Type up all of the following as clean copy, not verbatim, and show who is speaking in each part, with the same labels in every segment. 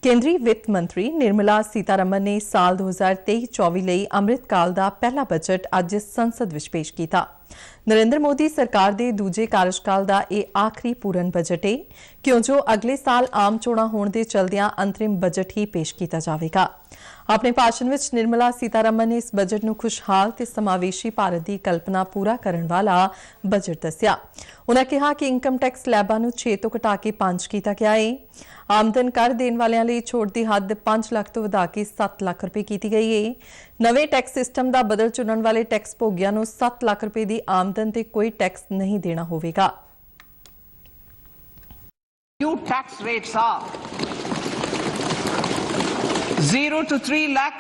Speaker 1: ਕੇਂਦਰੀ ਵਿੱਤ ਮੰਤਰੀ ਨਿਰਮਲਾ ਸੀਤਾਰਮਨ ਨੇ ਸਾਲ 2023-24 ਲਈ ਅੰਮ੍ਰਿਤਕਾਲ ਦਾ ਪਹਿਲਾ ਬਜਟ ਅੱਜ ਸੰਸਦ ਵਿੱਚ ਪੇਸ਼ ਕੀਤਾ। ਨਰਿੰਦਰ ਮੋਦੀ ਸਰਕਾਰ ਦੇ ਦੂਜੇ ਕਾਰਜਕਾਲ ਦਾ ਇਹ ਆਖਰੀ ਪੂਰਨ ਬਜਟ ਹੈ ਕਿਉਂ ਜੋ ਅਗਲੇ ਸਾਲ ਆਮ ਚੋਣਾਂ ਹੋਣ ਦੇ ਚਲਦਿਆਂ ਅੰਤਰਿਮ ਬਜਟ ਹੀ ਪੇਸ਼ ਕੀਤਾ ਜਾਵੇਗਾ। ਆਪਣੇ ਭਾਸ਼ਣ ਵਿੱਚ ਨਿਰਮਲਾ ਸੀਤਾਰਮਨ ਨੇ ਇਸ ਬਜਟ ਨੂੰ ਖੁਸ਼ਹਾਲ ਤੇ ਸਮਾਵੇਸ਼ੀ ਭਾਰਤ ਦੀ ਕਲਪਨਾ ਪੂਰਾ ਕਰਨ ਵਾਲਾ ਬਜਟ ਦੱਸਿਆ। ਉਨ੍ਹਾਂ ਕਿਹਾ ਕਿ ਇਨਕਮ ਟੈਕਸ ਸਲੈਬਾਂ ਨੂੰ 6 ਤੋਂ ਘਟਾ ਕੇ 5 ਕੀਤਾ ਗਿਆ ਹੈ। ਆਮਦਨ ਕਰ ਦੇਣ ਵਾਲਿਆਂ ਲਈ ਛੋਟ ਦੀ ਹੱਦ 5 ਲੱਖ ਤੋਂ ਵਧਾ ਕੇ 7 ਲੱਖ ਰੁਪਏ ਕੀਤੀ ਗਈ ਹੈ। ਨਵੇਂ ਟੈਕਸ ਸਿਸਟਮ ਦਾ ਬਦਲ ਚੁਣਨ ਵਾਲੇ ਟੈਕਸ ਭੋਗੀਆਂ ਨੂੰ 7 ਲੱਖ ਰੁਪਏ ਦੀ ਆਮਦਨ ਤੇ ਕੋਈ ਟੈਕਸ ਨਹੀਂ ਦੇਣਾ ਹੋਵੇਗਾ।
Speaker 2: New tax rates are 0 to 3 lakh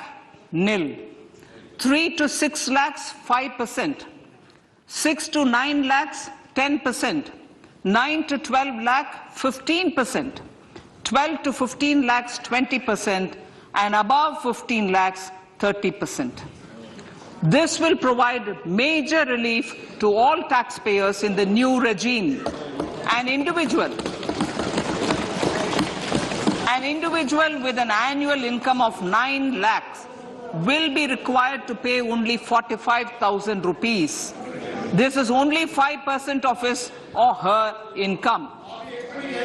Speaker 2: nil, 3 to 6 lakhs 5%, 6 to 9 lakhs 10%, 9 to 12 lakh 15%, 12 to 15 lakhs 20%, and above 15 lakhs 30%. This will provide major relief to all taxpayers in the new regime. An individual with an annual income of 9 lakhs will be required to pay only 45,000 rupees. This is only 5% of his or her income.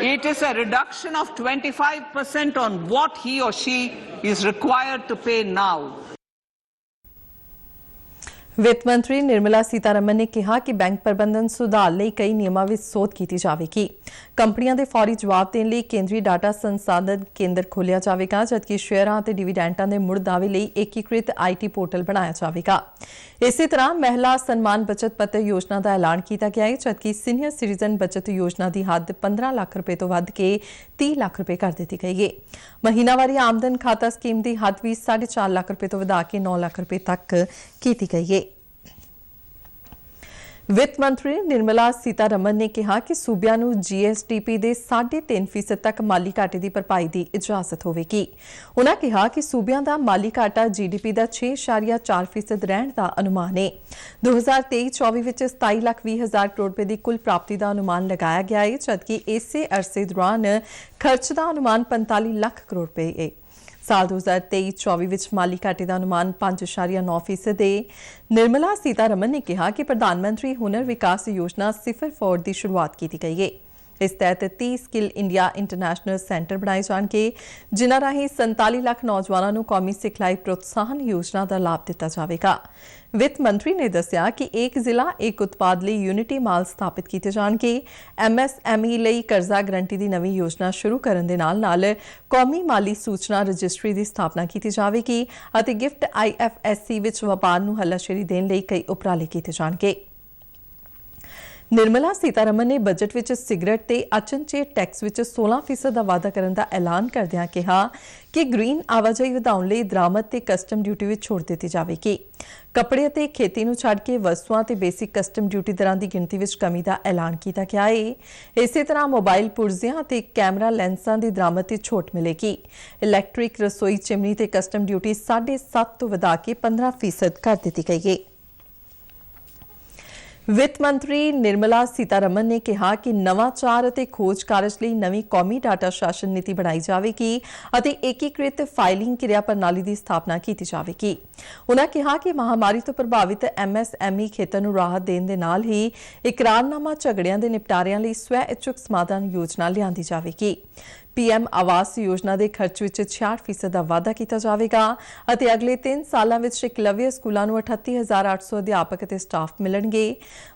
Speaker 2: It is a reduction of 25% on what he or she is required to pay now.
Speaker 1: ਵਿੱਤ ਮੰਤਰੀ ਨਿਰਮਲਾ ਸੀਤਾਰਮਨ ਨੇ ਕਿਹਾ ਕਿ bank ਪ੍ਰਬੰਧਨ ਸੁਧਾਰ ਲਈ ਕਈ ਨਿਯਮਾਂ ਵਿੱਚ ਸੋਧ ਕੀਤੀ ਜਾਵੇਗੀ। ਕੰਪਨੀਆਂ ਦੇ ਫੌਰੀ ਜਵਾਬ ਦੇਣ ਲਈ ਕੇਂਦਰੀ ਡਾਟਾ ਸੰਸਾਧਨ ਕੇਂਦਰ ਖੋਲ੍ਹਿਆ ਜਾਵੇਗਾ, ਜਦਕਿ ਸ਼ੇਅਰਾਂ ਅਤੇ ਡਿਵੀਡੈਂਟਾਂ ਦੇ ਮੁੜ ਦਾਅਵੇ ਲਈ ਏਕੀਕ੍ਰਿਤ IT ਪੋਰਟਲ ਬਣਾਇਆ ਜਾਵੇਗਾ। ਇਸੇ ਤਰ੍ਹਾਂ ਮਹਿਲਾ ਸਨਮਾਨ ਬਚਤ ਪੱਤਰ ਯੋਜਨਾ ਦਾ ਐਲਾਨ ਕੀਤਾ ਗਿਆ ਹੈ, ਜਦਕਿ ਸੀਨੀਅਰ ਸਿਟੀਜ਼ਨ ਬਚਤ ਯੋਜਨਾ ਦੀ ਹੱਦ 15 ਲੱਖ ਰੁਪਏ ਤੋਂ ਵੱਧ ਕੇ 30 ਲੱਖ ਰੁਪਏ ਕਰ ਦਿੱਤੀ ਗਈ ਹੈ। ਮਹੀਨਾਵਾਰੀ ਆਮਦਨ ਖਾਤਾ ਸਕੀਮ ਦੀ ਹੱਦ ਵੀ 4.5 ਲੱਖ ਰੁਪਏ ਤੋਂ ਵਧਾ ਕੇ 9 ਲੱਖ ਰੁਪਏ ਤੱਕ ਕੀਤੀ ਗਈ ਹੈ। ਵਿੱਤ ਮੰਤਰੀ ਨਿਰਮਲਾ ਸੀਤਾਰਮਨ ਨੇ ਕਿਹਾ ਕਿ ਸੂਬਿਆਂ ਨੂੰ GSDP ਦੇ 3.5% ਤੱਕ ਮਾਲੀ ਘਾਟੇ ਦੀ ਭਰਪਾਈ ਦੀ ਇਜਾਜ਼ਤ ਹੋਵੇਗੀ। ਉਨ੍ਹਾਂ ਕਿਹਾ ਕਿ ਸੂਬਿਆਂ ਦਾ ਮਾਲੀ ਘਾਟਾ GDP ਦਾ 6.4% ਰਹਿਣ ਦਾ ਅਨੁਮਾਨ ਹੈ। 2023-24 ਵਿੱਚ 27,20,000 ਕਰੋੜ ਰੁਪਏ ਦੀ ਕੁੱਲ ਪ੍ਰਾਪਤੀ ਦਾ ਅਨੁਮਾਨ ਲਗਾਇਆ ਗਿਆ ਹੈ, ਜਦਕਿ ਇਸੇ ਅਰਸੇ ਦੌਰਾਨ ਖਰਚ ਦਾ ਅਨੁਮਾਨ 45 ਲੱਖ ਕਰੋੜ ਰੁਪਏ ਹੈ। ਸਾਲ 2023-24 ਵਿੱਚ ਮਾਲੀ ਘਾਟੇ ਦਾ ਅਨੁਮਾਨ 5.9% ਹੈ। ਨਿਰਮਲਾ ਸੀਤਾਰਮਨ ਨੇ ਕਿਹਾ ਕਿ ਪ੍ਰਧਾਨ ਮੰਤਰੀ ਹੁਨਰ ਵਿਕਾਸ ਯੋਜਨਾ 0 ਦੀ ਸ਼ੁਰੂਆਤ ਕੀਤੀ ਗਈ ਹੈ। ਇਸ ਤਹਿਤ 30 ਸਕਿੱਲ ਇੰਡੀਆ ਇੰਟਰਨੈਸ਼ਨਲ ਸੈਂਟਰ ਬਣਾਏ ਜਾਣਗੇ, ਜਿਨ੍ਹਾਂ ਰਾਹੀਂ 47 ਲੱਖ ਨੌਜਵਾਨਾਂ ਨੂੰ ਕੌਮੀ ਸਿਖਲਾਈ ਪ੍ਰੋਤਸਾਹਨ ਯੋਜਨਾ ਦਾ ਲਾਭ ਦਿੱਤਾ ਜਾਵੇਗਾ। ਵਿੱਤ ਮੰਤਰੀ ਨੇ ਦੱਸਿਆ ਕਿ ਇੱਕ ਜ਼ਿਲ੍ਹਾ ਇੱਕ ਉਤਪਾਦ ਲਈ ਯੂਨਿਟੀ ਮਾਲ ਸਥਾਪਿਤ ਕੀਤੇ ਜਾਣਗੇ। MSME ਲਈ ਕਰਜ਼ਾ ਗਰੰਟੀ ਦੀ ਨਵੀਂ ਯੋਜਨਾ ਸ਼ੁਰੂ ਕਰਨ ਦੇ ਨਾਲ ਕੌਮੀ ਮਾਲੀ ਸੂਚਨਾ ਰਜਿਸਟਰੀ ਦੀ ਸਥਾਪਨਾ ਕੀਤੀ ਜਾਵੇਗੀ ਅਤੇ ਗਿਫਟ IFSC ਵਿੱਚ ਵਪਾਰ ਨੂੰ ਹੱਲਾਸ਼ੇਰੀ ਦੇਣ ਲਈ ਕਈ ਉਪਰਾਲੇ ਕੀਤੇ ਜਾਣਗੇ। ਨਿਰਮਲਾ ਸੀਤਾਰਮਨ ਨੇ ਬਜਟ ਵਿੱਚ ਸਿਗਰਟ ਤੇ ਅਚਨਚੇਤ ਟੈਕਸ ਵਿੱਚ 16% ਦਾ ਵਾਧਾ ਕਰਨ ਦਾ ਐਲਾਨ ਕਰਦਿਆਂ ਕਿਹਾ ਕਿ ਗ੍ਰੀਨ ਆਵਾਜਾਈ ਵਧਾਉਣ ਲਈ ਦਰਾਮਦ ਤੇ ਕਸਟਮ ਡਿਊਟੀ ਵਿੱਚ ਛੋਟ ਦਿੱਤੀ ਜਾਵੇਗੀ। ਕੱਪੜੇ ਅਤੇ ਖੇਤੀ ਨੂੰ ਛੱਡ ਕੇ ਵਸਤੂਆਂ ਤੇ ਬੇਸਿਕ ਕਸਟਮ ਡਿਊਟੀ ਦਰਾਂ ਦੀ ਗਿਣਤੀ ਵਿੱਚ ਕਮੀ ਦਾ ਐਲਾਨ ਕੀਤਾ ਗਿਆ ਹੈ। ਇਸੇ ਤਰ੍ਹਾਂ ਮੋਬਾਈਲ ਪੁਰਜ਼ਿਆਂ ਅਤੇ ਕੈਮਰਾ ਲੈਂਸਾਂ ਦੀ ਦਰਾਮਦ ਤੇ ਛੋਟ ਮਿਲੇਗੀ। ਇਲੈਕਟ੍ਰਿਕ ਰਸੋਈ ਚਿਮਨੀ ਤੇ ਕਸਟਮ ਡਿਊਟੀ 7.5% ਤੋਂ ਵਧਾ ਕੇ 15% ਕਰ ਦਿੱਤੀ ਗਈ ਹੈ। ਵਿੱਤ ਮੰਤਰੀ ਨਿਰਮਲਾ ਸੀਤਾਰਮਨ ਨੇ ਕਿਹਾ ਕਿ ਨਵਾਚਾਰ ਅਤੇ ਖੋਜ ਕਾਰਜ ਲਈ ਨਵੀਂ ਕੌਮੀ ਡਾਟਾ ਸ਼ਾਸਨ ਨੀਤੀ ਬਣਾਈ ਜਾਵੇਗੀ ਅਤੇ ਏਕੀਕ੍ਰਿਤ ਫਾਈਲਿੰਗ ਕਿਰਿਆ ਪ੍ਰਣਾਲੀ ਦੀ ਸਥਾਪਨਾ ਕੀਤੀ ਜਾਵੇਗੀ। ਉਨ੍ਹਾਂ ਕਿਹਾ ਕਿ ਮਹਾਮਾਰੀ ਤੋਂ ਪ੍ਰਭਾਵਿਤ MSME ਖੇਤਰ ਨੂੰ ਰਾਹਤ ਦੇਣ ਦੇ ਨਾਲ ਹੀ ਇਕਰਾਰਨਾਮਾ ਝਗੜਿਆਂ ਦੇ ਨਿਪਟਾਰਿਆਂ ਲਈ ਸਵੈ ਇੱਛੁਕ ਸਮਾਧਾਨ ਯੋਜਨਾ ਲਿਆਂਦੀ ਜਾਵੇਗੀ। PM ਆਵਾਸ ਯੋਜਨਾ ਦੇ ਖਰਚ ਵਿੱਚ 66% ਦਾ ਵਾਧਾ ਕੀਤਾ ਜਾਵੇਗਾ ਅਤੇ ਅਗਲੇ 3 ਸਾਲਾਂ ਵਿੱਚ ਇਕਲਵਯ ਸਕੂਲਾਂ ਨੂੰ 38,800 ਅਧਿਆਪਕ ਅਤੇ ਸਟਾਫ ਮਿਲਣਗੇ।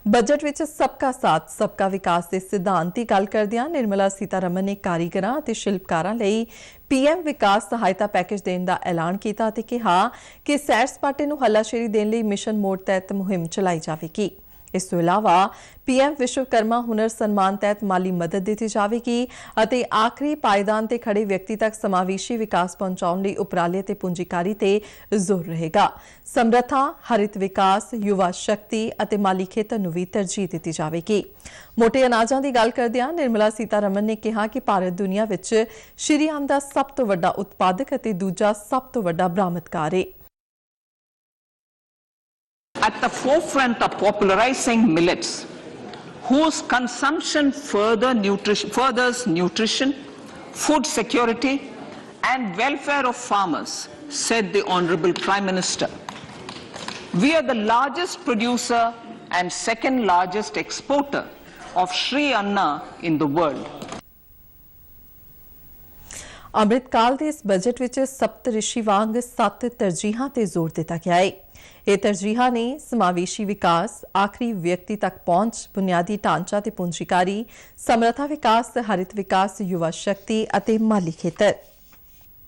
Speaker 1: ਬਜਟ ਵਿੱਚ ਸਬਕਾ ਸਾਥ ਸਬਕਾ ਵਿਕਾਸ ਦੇ ਸਿਧਾਂਤ ਦੀ ਗੱਲ ਕਰਦਿਆਂ ਨਿਰਮਲਾ ਸੀਤਾਰਮਨ ਨੇ ਕਾਰੀਗਰਾਂ ਅਤੇ ਸ਼ਿਲਪਕਾਰਾਂ ਲਈ PM ਵਿਕਾਸ ਸਹਾਇਤਾ ਪੈਕੇਜ ਦੇਣ ਦਾ ਐਲਾਨ ਕੀਤਾ ਅਤੇ ਕਿਹਾ ਕਿ ਸੈਰ ਸਪਾਟੇ ਨੂੰ ਹੱਲਾਸ਼ੇਰੀ ਦੇਣ ਲਈ ਮਿਸ਼ਨ ਮੋਡ ਤਹਿਤ ਮੁਹਿੰਮ ਚਲਾਈ ਜਾਵੇਗੀ। ਇਸ ਤੋਂ ਇਲਾਵਾ PM ਵਿਸ਼ਵਕਰਮਾ ਹੁਨਰ ਸਨਮਾਨ ਤਹਿਤ ਮਾਲੀ ਮਦਦ ਦਿੱਤੀ ਜਾਵੇਗੀ ਅਤੇ ਆਖਰੀ ਪਾਇਦਾਨ ਤੇ ਖੜੇ ਵਿਅਕਤੀ ਤੱਕ ਸਮਾਵੇਸ਼ੀ ਵਿਕਾਸ ਪਹੁੰਚਾਉਣ ਲਈ ਉਪਰਾਲੇ ਤੇ ਪੂੰਜੀਕਾਰੀ ਤੇ ਜ਼ੋਰ ਰਹੇਗਾ। ਸਮਰੱਥਾ, ਹਰਿਤ ਵਿਕਾਸ, ਯੁਵਾ ਸ਼ਕਤੀ ਅਤੇ ਮਾਲੀ ਖੇਤਰ ਨੂੰ ਵੀ ਤਰਜੀਹ ਦਿੱਤੀ ਜਾਵੇਗੀ। ਮੋਟੇ ਅਨਾਜਾਂ ਦੀ ਗੱਲ ਕਰਦਿਆਂ ਨਿਰਮਲਾ ਸੀਤਾਰਮਨ ਨੇ ਕਿਹਾ ਕਿ ਭਾਰਤ ਦੁਨੀਆ ਵਿੱਚ ਸ਼੍ਰੀਆਮ ਦਾ ਸਭ ਤੋਂ ਵੱਡਾ ਉਤਪਾਦਕ ਅਤੇ ਦੂਜਾ ਸਭ ਤੋਂ ਵੱਡਾ ਬਰਾਮਦਕਾਰ ਹੈ।
Speaker 2: At the forefront of popularizing millets, whose consumption furthers nutrition, food security, and welfare of farmers, said the Honorable Prime Minister. We are the largest producer and second largest exporter of Sri Anna in the world.
Speaker 1: Amrit Kaal ਦੇ ਇਸ budget ਵਿੱਚ ਸਪਤਰਿਸ਼ੀ ਵਾਂਗ 7 ਤਰਜੀਹਾਂ ਤੇ ਜ਼ੋਰ ਦਿੱਤਾ ਗਿਆ ਹੈ। ਇਹ ਤਰਜੀਹਾਂ ਨੇ ਸਮਾਵੇਸ਼ੀ ਵਿਕਾਸ, ਆਖਰੀ ਵਿਅਕਤੀ ਤੱਕ ਪਹੁੰਚ, ਬੁਨਿਆਦੀ ਢਾਂਚਾ ਤੇ ਪੂੰਜੀਕਾਰੀ, ਸਮਰੱਥਾ ਵਿਕਾਸ, ਹਰਿਤ ਵਿਕਾਸ, ਯੁਵਾ ਸ਼ਕਤੀ ਅਤੇ ਮਾਲੀ ਖੇਤਰ।